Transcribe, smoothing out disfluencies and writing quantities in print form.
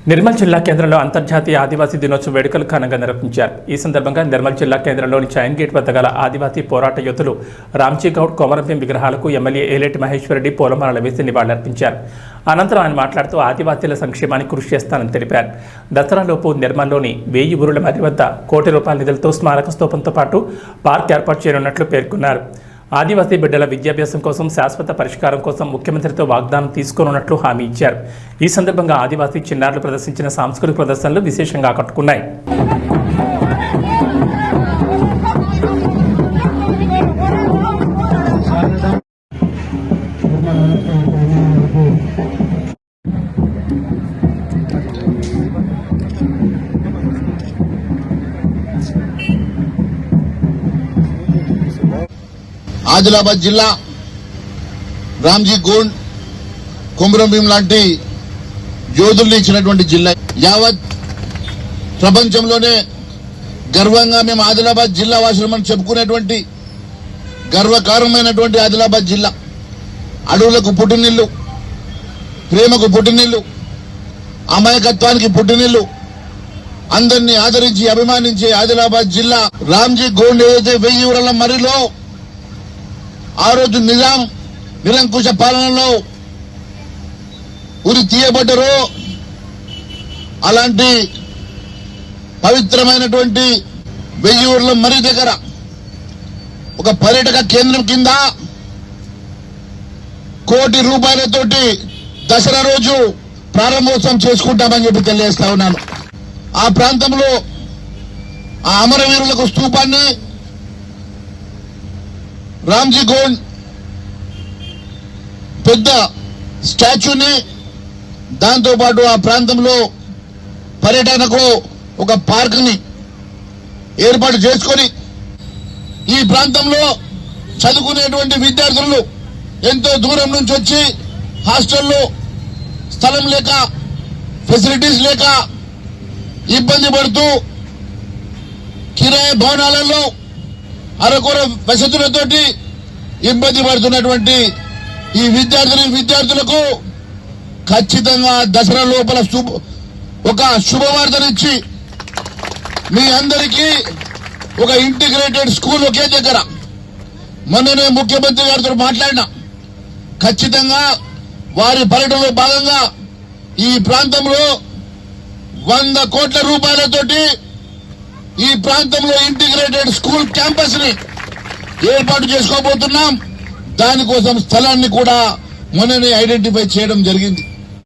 నిర్మల్ జిల్లా కేంద్రంలో అంతర్జాతీయ ఆదివాసీ దినోత్సవ వేడుకలు ఘనంగా నిర్వహించారు. ఈ సందర్భంగా నిర్మల్ జిల్లా కేంద్రంలోని చైన్ గేట్ వద్ద గల ఆదివాసీ పోరాట యోధులు రామ్జీ గౌడ్, కొమరంభీం విగ్రహాలకు ఎమ్మెల్యే ఏలేటి మహేశ్వరరెడ్డి పూలమాలలు వేసి నివాళులర్పించారు. అనంతరం ఆయన మాట్లాడుతూ ఆదివాసీల సంక్షేమానికి కృషి చేస్తానని తెలిపారు. దసరాలోపు నిర్మల్లోని 1000 ఊరుల మధ్య వద్ద ₹1 కోటి నిధులతో స్మారక స్తూపంతో పాటు పార్క్ ఏర్పాటు చేయనున్నట్లు పేర్కొన్నారు. ఆదివాసీ బిడ్డల విద్యాభ్యాసం కోసం శాశ్వత పరిష్కారం కోసం ముఖ్యమంత్రితో వాగ్దానం తీసుకోనున్నట్లు హామీ ఇచ్చారు. ఈ సందర్భంగా ఆదివాసీ చిన్నారులు ప్రదర్శించిన సాంస్కృతిక ప్రదర్శనలు విశేషంగా ఆకట్టుకున్నాయి. ఆదిలాబాద్ జిల్లా రామ్జీ గోండ్, కొమరంభీం లాంటి యోధుల్ని ఇచ్చినటువంటి జిల్లా. యావత్ ప్రపంచంలోనే గర్వంగా మేము ఆదిలాబాద్ జిల్లా వాసులమని చెప్పుకునేటువంటి గర్వకారణమైనటువంటి ఆదిలాబాద్ జిల్లా. అడవులకు పుట్టినిల్లు, ప్రేమకు పుట్టినిల్లు, అమాయకత్వానికి పుట్టినిల్లు, అందరినీ ఆదరించి అభిమానించే ఆదిలాబాద్ జిల్లా. రామ్జీ గోండ్ ఏదైతే 1000 ఊరల మరిలో ఆ రోజు నిజాం నిరంకుశ పాలనలో ఉరి తీయబడ్డరో అలాంటి పవిత్రమైనటువంటి 1000 ఊర్ల మర్రి దగ్గర ఒక పర్యాటక కేంద్రం కింద ₹1 కోటి దసరా రోజు ప్రారంభోత్సవం చేసుకుంటామని చెప్పి తెలియజేస్తా ఉన్నాను. ఆ ప్రాంతంలో ఆ అమరవీరులకు స్తూపాన్ని, రామ్జీ గోండ్ పెద్ద స్టాచ్యూని, దాంతోపాటు ఆ ప్రాంతంలో పర్యటనకు ఒక పార్క్ని ఏర్పాటు చేసుకొని ఈ ప్రాంతంలో చదువుకునేటువంటి విద్యార్థులు ఎంతో దూరం నుంచి వచ్చి హాస్టల్లో స్థలం లేక, ఫెసిలిటీస్ లేక ఇబ్బంది పడుతూ కిరాయి భవనాలలో అరకొర వసతులతోటి ఇబ్బంది పడుతున్నటువంటి ఈ విద్యార్థులకు ఖచ్చితంగా దసరా లోపల ఒక శుభవార్తనిచ్చి మీ అందరికీ ఒక ఇంటిగ్రేటెడ్ స్కూల్ ఒకే దగ్గర, మొన్ననే ముఖ్యమంత్రి గారితో మాట్లాడినా, ఖచ్చితంగా వారి పర్యటనలో భాగంగా ఈ ప్రాంతంలో ₹100 కోట్ల ఈ ప్రాంతంలో ఇంటిగ్రేటెడ్ స్కూల్ క్యాంపస్ ని ఏర్పాటు చేసుకోబోతున్నాం. దానికోసం స్థలాన్ని కూడా మొన్ననే ఐడెంటిఫై చేయడం జరిగింది.